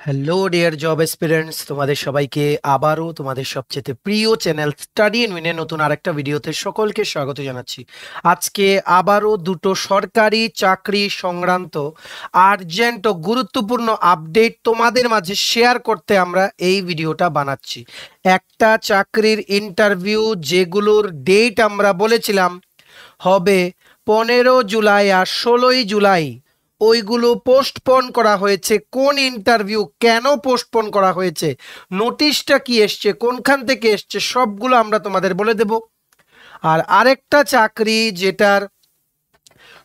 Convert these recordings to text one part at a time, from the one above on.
Hello dear job এসপিরেন্টস, তোমাদের সবাইকে আবারও তোমাদের সবচেয়ে প্রিয় চ্যানেল স্টাডি ইন উইনের নতুন আরেকটা ভিডিওতে সকলকে স্বাগত জানাচ্ছি। আজকে আবারও দুটো সরকারি চাকরি সংক্রান্ত আর্জেন্ট ও গুরুত্বপূর্ণ আপডেট তোমাদের মাঝে শেয়ার করতে আমরা এই ভিডিওটা বানাচ্ছি। একটা চাকরির ইন্টারভিউ যেগুলোর ডেট আমরা বলেছিলাম হবে 15 জুলাই আর 16 জুলাই, ওইগুলো পোস্টপোন করা হয়েছে। কোন ইন্টারভিউ, কেন পোস্টপোন করা হয়েছে, নোটিশটা কি এসছে, কোনখান থেকে এসছে, সবগুলো আমরা তোমাদের বলে দেব। আর আরেকটা চাকরি যেটার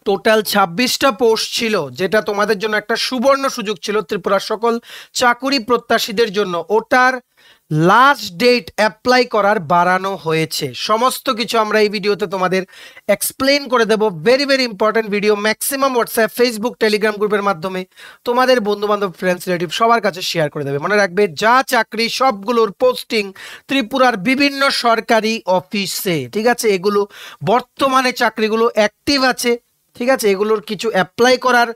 টোটাল 26টা পোস্ট ছিল, যেটা তোমাদের জন্য একটা সুবর্ণ সুযোগ ছিল ত্রিপুরার সকল চাকুরি প্রত্যাশীদের জন্য, ওটার লাস্ট ডেট অ্যাপ্লাই করার বাড়ানো হয়েছে। সমস্ত কিছু আমরা এই ভিডিওতে তোমাদের এক্সপ্লেন করে দেব। Very very important video. Maximum WhatsApp, Facebook, Telegram গ্রুপের মাধ্যমে তোমাদের বন্ধুবান্ধব, ফ্রেন্ডস, রিলেটিভ সবার কাছে শেয়ার করে দেবে। মনে রাখবে, যা চাকরি সবগুলোর পোস্টিং ত্রিপুরার বিভিন্ন সরকারি অফিসে, ঠিক আছে? এগুলো বর্তমানে চাকরিগুলো অ্যাক্টিভ আছে, ঠিক আছে? এগুলোর কিছু অ্যাপ্লাই করার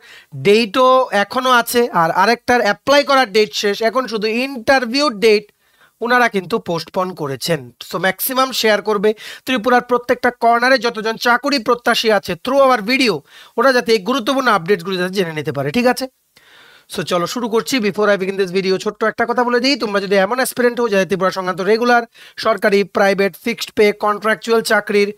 ডেটও এখনও আছে, আর আরেকটার অ্যাপ্লাই করার ডেট শেষ। এখন শুধু ইন্টারভিউ ডেট ওনারা কিন্তু পোস্টপন করেছেন। সো ম্যাক্সিমাম শেয়ার করবে ত্রিপুরার প্রত্যেকটা কর্নারে যতজন চাকুরি প্রত্যাশী আছে থ্রু আওয়ার ভিডিও, ওরা যাতে এই গুরুত্বপূর্ণ আপডেটগুলো যাতে জেনে নিতে পারে, ঠিক আছে? সো চলো শুরু করছি। Before I begin this video, ছোট্ট একটা কথা বলে দিই, তোমরা যদি এমন অ্যাসপিরেন্ট হও যাতে ত্রিপুরা সংক্রান্ত রেগুলার, সরকারি, প্রাইভেট, ফিক্সড পে, কন্ট্রাকচুয়াল চাকরির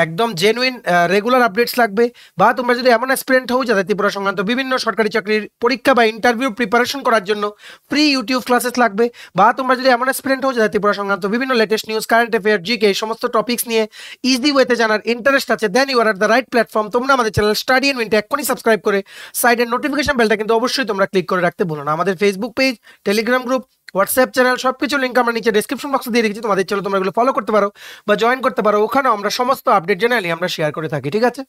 একদম জেনুইন রেগুলার আপডেটস লাগবে, বা তোমরা যদি এমন অ্যাসপিরেন্ট হও যাতে ত্রিপুরা সংক্রান্ত বিভিন্ন সরকারি চাকরির পরীক্ষা বা ইন্টারভিউ প্রিপারেশন করার জন্য ফ্রি ইউটিউব ক্লাসেস লাগবে, বা তোমরা যদি এমন অ্যাসপিরেন্ট হও যাতে ত্রিপুরা সংক্রান্ত বিভিন্ন latest news, current affair, GK, এই সমস্ত টপিক্স নিয়ে ইজি ওয়েতে জানার ইন্টারেস্ট আছে, then you are the right platform. তোমরা আমাদের চ্যানেল স্টাডি ইন উইনটা এক্ষুনি সাবস্ক্রাইব করে সাইডের নোটিফিকেশন বেলটা কিন্তু অবশ্যই তোমরা ক্লিক করে রাখতে ভুলো না। আমাদের Facebook page, Telegram group, WhatsApp channel, সবকিছু লিঙ্ক আমরা নিচে ডেসক্রিপশন বক্সে দিয়ে রেখেছি। তোমাদের চলো তোমরা এগুলো ফলো করতে পারো বা জয়েন করতে পারো। ওখানেও আমরা সমস্ত আপডেট জেনারেলি আমরা শেয়ার করে থাকি, ঠিক আছে?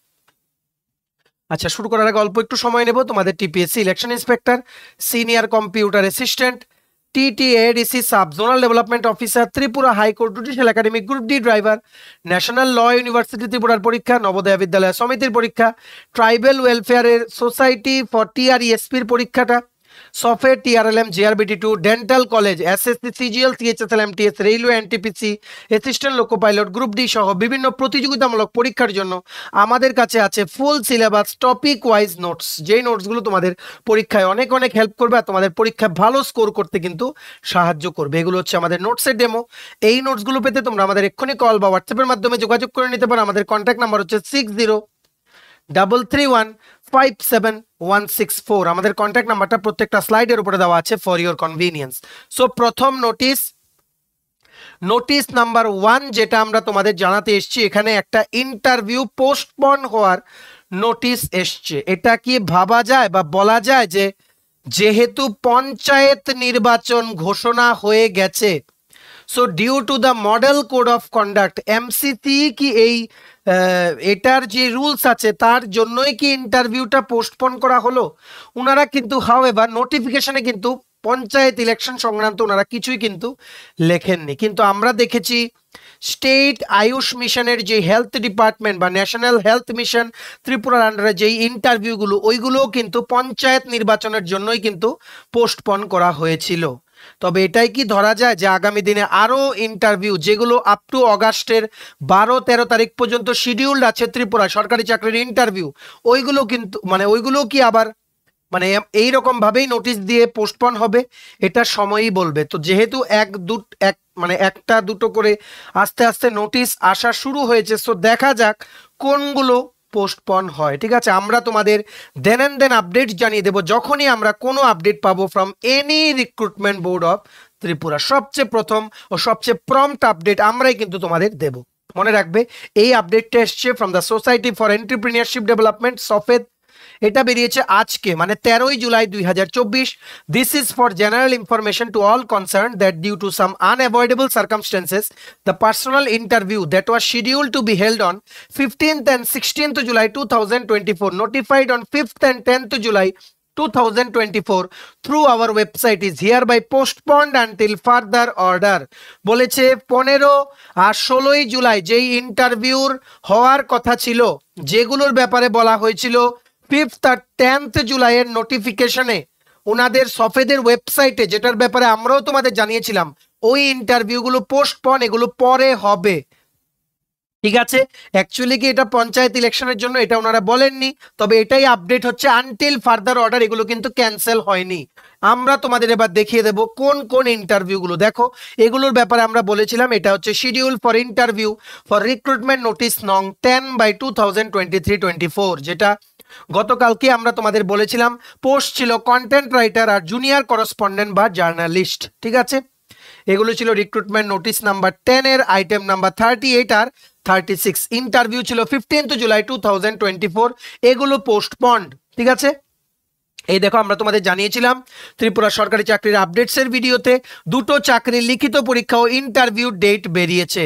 আচ্ছা, শুরু করার আগে অল্প একটু সময় নেব। তোমাদের TPSC election inspector, senior computer assistant, TTAADC sub zonal development officer, Tripura high court judicial academy group D driver, national law university ত্রিপুরার পরীক্ষা, নবোদয় বিদ্যালয় সমিতির পরীক্ষা, ট্রাইবেল ওয়েলফেয়ারের সোসাইটি ফর টিআরইএসপির পরীক্ষাটা, সফটওয়্যার টিআরএলএম জিআরবিটি2, dental college, SSC, CGL, CHSL, MTS, railway, NTPC, assistant loco pilot, group D সহ বিভিন্ন প্রতিযোগিতামূলক পরীক্ষার জন্য আমাদের কাছে আছে full syllabus topic wise notes, যেই নোটসগুলো তোমাদের পরীক্ষায় অনেক অনেক হেল্প করবে আর তোমাদের পরীক্ষায় ভালো স্কোর করতে কিন্তু সাহায্য করবে। এগুলো হচ্ছে আমাদের নোটসের ডেমো। এই নোটসগুলো পেতে তোমরা আমাদের এক্ষুনি কল বা হোয়াটসঅ্যাপের মাধ্যমে যোগাযোগ করে নিতে পারো। আমাদের কন্ট্যাক্ট নাম্বার হচ্ছে 6033157164। আমাদের কন্ট্যাক্ট নাম্বারটা প্রত্যেকটা স্লাইডের উপরে দেওয়া আছে ফর ইওর কনভিনিয়েন্স। সো প্রথম নোটিস নাম্বার 1 যেটা আমরা তোমাদের জানাতে এসেছি, এখানে একটা ইন্টারভিউ পোস্টপন হওয়ার নোটিস এসছে। এটা কি ভাবা যায় বা বলা যায় যে যেহেতু পঞ্চায়েত নির্বাচন ঘোষণা হয়ে গেছে, so due to the model code of conduct MCC কি এই এটার যে রুলস আছে তার জন্যই কি ইন্টারভিউটা পোস্টপন করা হলো? ওনারা কিন্তু হাউএভার নোটিফিকেশনে কিন্তু পঞ্চায়েত ইলেকশন সংক্রান্ত ওনারা কিছুই কিন্তু লেখেননি। কিন্তু আমরা দেখেছি স্টেট আয়ুষ মিশনের যে হেলথ ডিপার্টমেন্ট বা ন্যাশনাল হেলথ মিশন ত্রিপুরার আন্ডারে যেই ইন্টারভিউগুলো, ওইগুলোও কিন্তু পঞ্চায়েত নির্বাচনের জন্যই কিন্তু পোস্টপন করা হয়েছিল। তবে এটাই কি ধরা যায় যে আগামী দিনে আরও ইন্টারভিউ যেগুলো আপ টু অগাস্টের 12-13 তারিখ পর্যন্ত শিডিউলড আছে ত্রিপুরা সরকারি চাকরির ইন্টারভিউ, ওইগুলো কিন্তু ওইগুলো কি আবার এইরকম ভাবেই নোটিশ দিয়ে পোস্টপন হবে? এটা সময়ই বলবে। তো যেহেতু একটা দুটো করে আস্তে আস্তে নোটিশ আসা শুরু হয়েছে, সো দেখা যাক কোনগুলো পোস্টপন হয়, ঠিক আছে? আমরা তোমাদের দেন আপডেট জানিয়ে দেবো যখনই আমরা কোনো আপডেট পাবো from any recruitment board of Tripura. সবচেয়ে প্রথম ও সবচেয়ে প্রম্পট আপডেট আমরাই কিন্তু তোমাদের দেব। মনে রাখবে, এই আপডেটটা এসছে from the society for entrepreneurship development, সফেদ। এটা বেরিয়েছে আজকে 13 জুলাই 2024। This is for general information to all concern that due to some unavoidable circumstances the personal interview that was scheduled to be held on 15th and 16th July 2024 notified on 5th and 10th July 2024 through our website is hereby postponed until further order। বলেছে 15 আর 16 জুলাই যেই ইন্টারভিউর হওয়ার কথা ছিল, যেগুলোর ব্যাপারে বলা হয়েছিল 5th আর 10th জুলাইয়ের নোটিফিকেশনে, ওনাদের সফেদের ওয়েবসাইটে, যেটার ব্যাপারে আমরাও তোমাদের জানিয়েছিলাম, ওই ইন্টারভিউগুলো পোস্টপন, এগুলো পরে হবে। ঠিক আছে, অ্যাকচুয়ালি কি এটা পঞ্চায়েত ইলেকশনের জন্য, এটা ওনারা বলেননি, তবে এটাই আপডেট হচ্ছে আনটিল ফার্দার অর্ডার, এগুলো কিন্তু ক্যান্সেল হয়নি। আমরা তোমাদের এবার দেখিয়ে দেব কোন কোন ইন্টারভিউগুলো। দেখো, এগুলোর ব্যাপারে আমরা বলেছিলাম এটা হচ্ছে schedule for interview for recruitment notice নং 10/2023-24, যেটা গতকালকে আমরা তোমাদের বলেছিলাম পোস্ট ছিল কন্টেন্ট রাইটার আর জুনিয়র করসপন্ডেন্ট বা জার্নালিস্ট। ঠিক আছে, এগুলো ছিল রিক্রুটমেন্ট নোটিস নাম্বার 10 এর আইটেম নাম্বার 38 আর 36। ইন্টারভিউ ছিল 15 জুলাই 2024, এগুলো পোস্টপন্ড। ঠিক আছে, এই দেখো আমরা তোমাদের জানিয়েছিলাম ত্রিপুরা সরকারি চাকরির আপডেটসের ভিডিওতে দুটো চাকরির লিখিত পরীক্ষা ও ইন্টারভিউ ডেট বেরিয়েছে।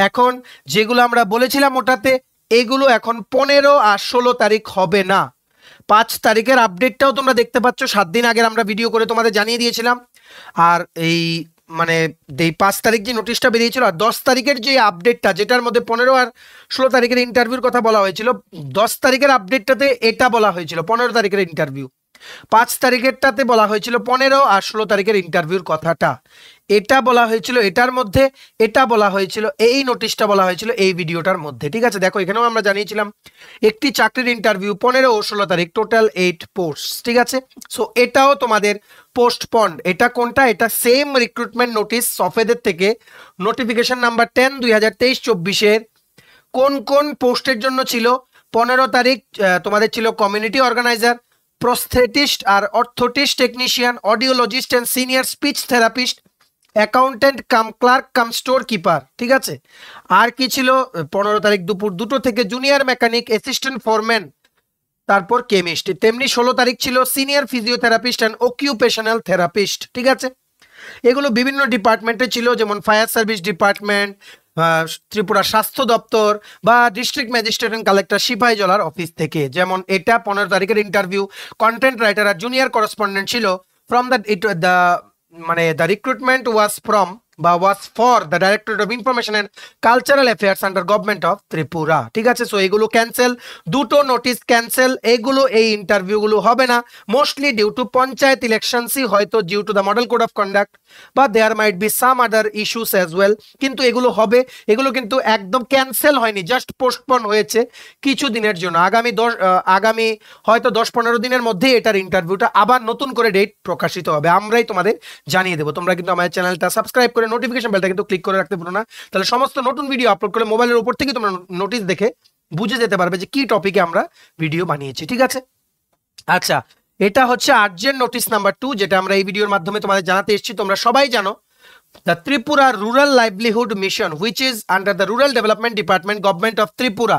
এখন যেগুলো আমরা বলেছিলাম ওটাতে, এগুলো এখন 15 আর 16 তারিখ হবে না। 5 তারিখের আপডেটটাও তোমরা দেখতে পাচ্ছ, 7 দিন আগের আমরা ভিডিও করে তোমাদের জানিয়ে দিয়েছিলাম। আর এই মানে এই 5 তারিখ যে নোটিশটা বেরিয়েছিল আর 10 তারিখের যে আপডেটটা, যেটার মধ্যে 15 আর 16 তারিখের ইন্টারভিউর কথা বলা হয়েছিল, 10 তারিখের আপডেটটাতে এটা বলা হয়েছিল 15 তারিখের ইন্টারভিউ, 5 তারিখেরটাতে বলা হয়েছিল 15 আর 16 তারিখের ইন্টারভিউর কথাটা। এটা বলা হয়েছিল এটার মধ্যে, এটা বলা হয়েছিল, এই নোটিশটা বলা হয়েছিল এই ভিডিওটার মধ্যে। ঠিক আছে, দেখো এখানেও আমরা জানিয়েছিলাম একটি চাকরির ইন্টারভিউ 15 ও 16 তারিখ, টোটাল 8 পোস্ট। ঠিক আছে, সো এটাও তোমাদের পোস্টপন্ড। এটা কোনটা? এটা সেম রিক্রুটমেন্ট নোটিশ সফেদের থেকে নোটিফিকেশন নাম্বার 10 2023-24 কোন কোন পোস্টের জন্য ছিল। 15 তারিখ তোমাদের ছিল কমিউনিটি অর্গানাইজার, প্রস্থেটিস্ট আর orthotist technician, audiologist and senior speech therapist, accountant cum clerk cum store keeper. ঠিক আছে, আর কি ছিল 15 তারিখ দুপুর 2টো থেকে জুনিয়র মেকানিক, অ্যাসিস্ট্যান্ট ফোরম্যান, তারপর কেমিস্ট। তেমনি 16 তারিখ ছিল সিনিয়র ফিজিওথেরাপিস্ট অ্যান্ড অকিউপেশনাল থেরাপিস্ট। ঠিক আছে, এগুলো বিভিন্ন ডিপার্টমেন্টে ছিল, যেমন ফায়ার সার্ভিস ডিপার্টমেন্ট, ত্রিপুরা স্বাস্থ্য দপ্তর বা ডিস্ট্রিক্ট ম্যাজিস্ট্রেট অ্যান্ড কালেক্টর সিপাহীজলার অফিস থেকে। যেমন এটা 15 তারিখের ইন্টারভিউ কন্টেন্ট রাইটার আর জুনিয়র করসপন্ডেন্ট ছিল ফ্রম দ্য মানে দ্য রিক্রুটমেন্ট ওয়াজ ফ্রম বা was for the directorate of information and cultural affairs under government of Tripura. ঠিক আছে, সো এগুলো ক্যান্সেল, দুটো নোটিশ ক্যান্সেল, এগুলো এই ইন্টারভিউগুলো হবে না, মোস্টলি ডিউ টু পঞ্চায়েত ইলেকশনসই, হয়তো due to the model code of conduct বা there might be some other issues as well, কিন্তু এগুলো হবে। এগুলো কিন্তু একদম ক্যান্সেল হয়নি, জাস্ট পোস্টপন হয়েছে কিছু দিনের জন্য। আগামী হয়তো 10-15 দিনের মধ্যে এটার ইন্টারভিউটা আবার নতুন করে ডেট প্রকাশিত হবে, আমরাই তোমাদের জানিয়ে দেবো। তোমরা কিন্তু আমাদের চ্যানেলটা সাবস্ক্রাইব করে নোটিফিকেশন বেলটা কিন্তু ক্লিক করে রাখতে ভুলো না, তাহলে সমস্ত নতুন ভিডিও আপলোড করে মোবাইলের উপর থেকে তোমরা নোটিশ দেখে বুঝে যেতে পারবে যে কি টপিকে আমরা ভিডিও বানিয়েছি। ঠিক আছে, আচ্ছা, এটা হচ্ছে আর্জেন্ট নোটিশ নাম্বার 2, যেটা আমরা এই ভিডিওর মাধ্যমে তোমাদের জানাতে এসেছি। তোমরা সবাই জানো the Tripura rural livelihood mission which is under the rural development department government of Tripura,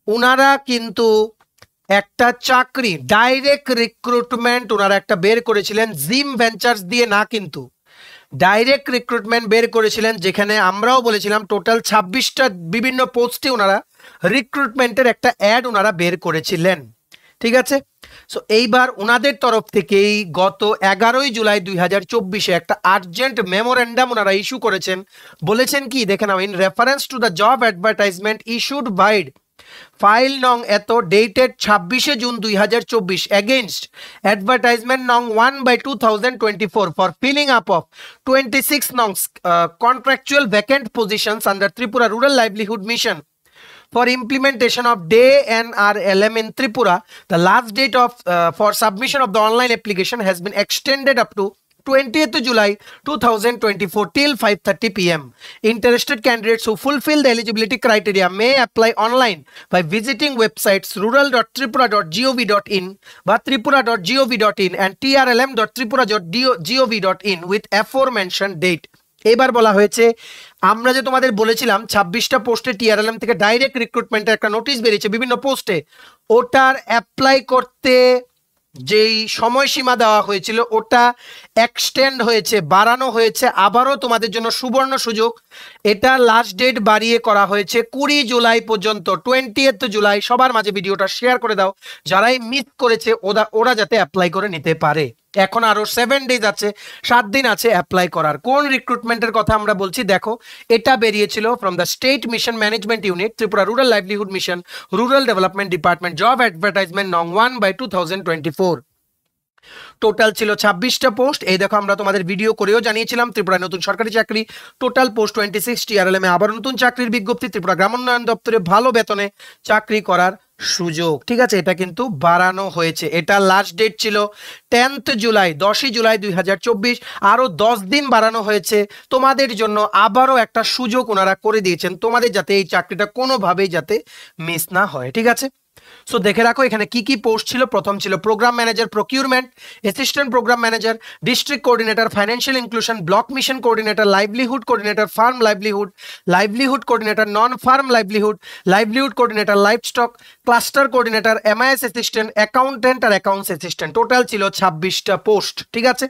ওনারা কিন্তু একটা চাকরি ডাইরেক্ট রিক্রুটমেন্ট ওনারা একটা বের করেছিলেন, জিম ভেঞ্চার্স দিয়ে না, কিন্তু ডাইরেক্ট রিক্রুটমেন্ট বের করেছিলেন, যেখানে আমরাও বলেছিলাম টোটাল 26টা বিভিন্ন পোস্টে ওনারা রিক্রুটমেন্টের একটা অ্যাড ওনারা বের করেছিলেন। ঠিক আছে, সো এইবার ওনাদের তরফ থেকেই গত 11 জুলাই 2024 একটা আর্জেন্ট মেমোরেন্ডাম ওনারা ইস্যু করেছেন। বলেছেন কি দেখে নাও, in reference to the job advertisement issued by the file নং এত ডেটেড 26 জুন 2024 এগেইনস্ট অ্যাডভার্টাইজমেন্ট নং 1/2024 ফর ফিলিং আপ অফ 26 নং contractual vacant positions under Tripura rural livelihood mission for implementation of day NRLM in Tripura. The last date of for submission of the online application has been extended up to 20th July 2024 till 5:30 p.m. Interested candidates who fulfill the eligibility criteria may apply online by visiting websites rural.tripura.gov.in বা tripura.gov.in and trlm.tripura.gov.in with aforementioned date. এবার বলা হয়েছে, আমরা যে তোমাদের বলেছিলাম 26টা পোস্টে TRLM থেকে ডাইরেক্ট রিক্রুটমেন্টের একটা নোটিশ বেরিয়েছে বিভিন্ন পোস্টে, ওটার অ্যাপ্লাই করতে যেই সময়সীমা দেওয়া হয়েছিল ওটা এক্সটেন্ড হয়েছে, বাড়ানো হয়েছে। আবারও তোমাদের জন্য সুবর্ণ সুযোগ, এটা লাস্ট ডেট বাড়িয়ে করা হয়েছে 20 জুলাই পর্যন্ত, 20th জুলাই। সবার মাঝে ভিডিওটা শেয়ার করে দাও, যারাই মিস করেছে ওরা যাতে অ্যাপ্লাই করে নিতে পারে। এখন আরো 7 ডেজ আছে, 7 দিন আছে অ্যাপ্লাই করার। কোন রিক্রুটমেন্টের কথা আমরা বলছি দেখো, এটা বেরিয়েছিল from the state mission management unit Tripura rural livelihood mission rural development department job advertisement নং 1/2024 টোটাল ছিল 26টা পোস্ট। এই দেখো আমরা তোমাদের ভিডিও করেও জানিয়েছিলাম ত্রিপুরায় নতুন সরকারি চাকরি টোটাল পোস্ট 26, টিআরএলএম এ আবার নতুন চাকরির বিজ্ঞপ্তি, ত্রিপুরা গ্রামোন্নয়ন দপ্তরে ভালো বেতনে চাকরি করার সুযোগ। ঠিক আছে, এটা কিন্তু বাড়ানো হয়েছে। এটা লাস্ট ডেট ছিল 10th জুলাই, 10ই জুলাই 2024। আরো 10 দিন বাড়ানো হয়েছে তোমাদের জন্য। আবারও একটা সুযোগ ওনারা করে দিয়েছেন তোমাদের, যাতে এই চাকরিটা কোনোভাবেই যাতে মিস না হয়। ঠিক আছে, সো দেখে রাখো এখানে কি কি পোস্ট ছিল। প্রথম ছিল programme manager procurement, assistant programme manager, district coordinator financial inclusion, block mission coordinator, livelihood coordinator farm livelihood, livelihood coordinator non farm livelihood, livelihood coordinator livestock, cluster coordinator, MIS assistant, accountant আর accounts assistant. Total ছিল 26টা post. ঠিক আছে,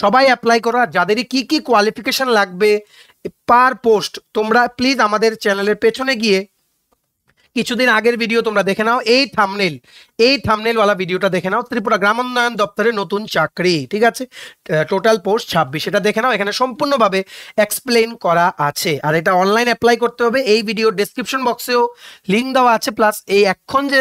সবাই apply করো। আর যাদেরই কি কি qualification লাগবে পার পোস্ট, তোমরা প্লিজ আমাদের চ্যানেলের পেছনে গিয়ে কিছুদিন আগের ভিডিও তোমরা দেখে নাও। এই থাম্বনেল ওয়ালা ভিডিওটা দেখে নাও, ত্রিপুরা গ্রামোন্নয়ন দপ্তরে নতুন চাকরি। ঠিক আছে, টোটাল পোস্ট 26, এটা দেখে নাও। এখানে সম্পূর্ণভাবে এক্সপ্লেন করা আছে। আর এটা অনলাইন অ্যাপ্লাই করতে হবে। এই ভিডিও ডেসক্রিপশন বক্সেও লিঙ্ক দেওয়া আছে, প্লাস এই এখন যে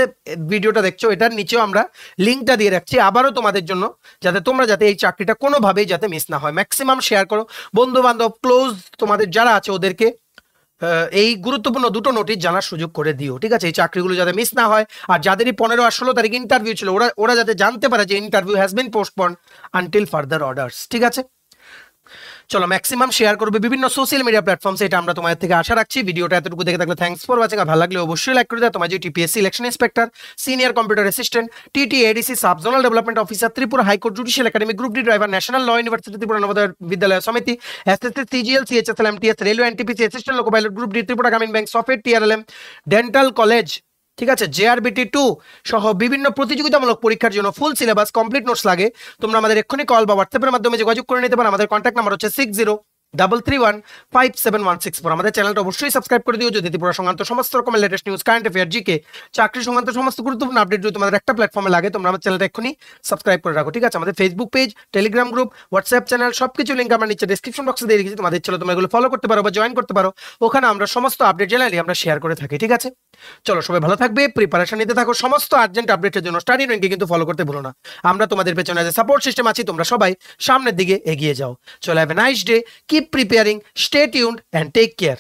ভিডিওটা দেখছো এটার নিচেও আমরা লিঙ্কটা দিয়ে রাখছি আবারও তোমাদের জন্য, যাতে তোমরা যাতে এই চাকরিটা কোনোভাবেই যাতে মিস না হয়। ম্যাক্সিমাম শেয়ার করো, বন্ধু বান্ধব ক্লোজ তোমাদের যারা আছে ওদেরকে এই গুরুত্বপূর্ণ দুটো নোটিশ জানার সুযোগ করে দিও। ঠিক আছে, এই চাকরিগুলো যাতে মিস না হয়। আর যাদেরই 15 আর 16 তারিখ ইন্টারভিউ ছিল, ওরা যাতে জানতে পারে যে interview has been postponed until further orders. ঠিক আছে, চলো ম্যাক্সিমাম শেয়ার করবে বিভিন্ন সোশ্যাল মিডিয়া প্ল্যাটফর্মস, এটা আমরা তোমাদের থেকে আশা রাখছি। ভিডিওটা এতটুকু দেখে থাকলে থ্যাঙ্কস ফর ওয়াচিং। আর ভালো লাগলে অবশ্যই লাইক করে দাও। তোমার যে TPSC election inspector, senior computer assistant, TTAADC sub zonal development officer, Tripura high court judicial academy, group D driver, national law university Tripura Navodaya Vidyalaya Samiti, SSC, CGL, CHSL, MTS, railway, NTPC, assistant loco pilot, group D, Tripura Gramin bank, software, TRLM, dental college, ঠিক আছে, JRBT 2 সহ বিভিন্ন প্রতিযোগিতামূলক পরীক্ষার জন্য full syllabus complete notes লাগে। তোমরা আমাদের এক্ষুনি কল বা হোয়াটসঅ্যাপের মাধ্যমে যোগাযোগ করে নিতে পারো। আমাদের কন্ট্যাক্ট নাম্বার হচ্ছে 6033157164। আমাদের চ্যানেলটা অবশ্যই সাবস্ক্রাইব করে দিও, যদি ত্রিপুরা সংক্রান্ত সমস্ত রকমের latest news, current affair, GK, চাকরি সংক্রান্ত সমস্ত গুরুত্বপূর্ণ আপডেট যদি তোমাদের একটা প্ল্যাটফর্মে লাগে, তোমরা আমার চ্যানেলটা এক্ষুনি সাবস্ক্রাইব করে রাখো। ঠিক আছে, আমাদের Facebook page, Telegram group, WhatsApp channel সবকিছু লিঙ্ক আমরা নিচে ডেসক্রিপশন বক্সে দিয়ে রেখেছি। তোমাদের চলো তোমরা এগুলো ফলো করতে পারো বা জয়েন করতে পারো। ওখানে আমরা সমস্ত আপডেট জেনারেলি আমরা শেয়ার করে থাকি। ঠিক আছে, চলো সবাই ভালো থাকবে, প্রিপারেশন নিতে থাকো। সমস্ত আর্জেন্ট আপডেটের জন্য স্টাডি র্যাঙ্কে কিন্তু ফলো করতে ভুলো না। আমরা তোমাদের পেছনে যে সাপোর্ট সিস্টেম আছি, তোমরা সবাই সামনের দিকে এগিয়ে যাও। চলো, have a nice day, keep preparing, stay tuned and take care.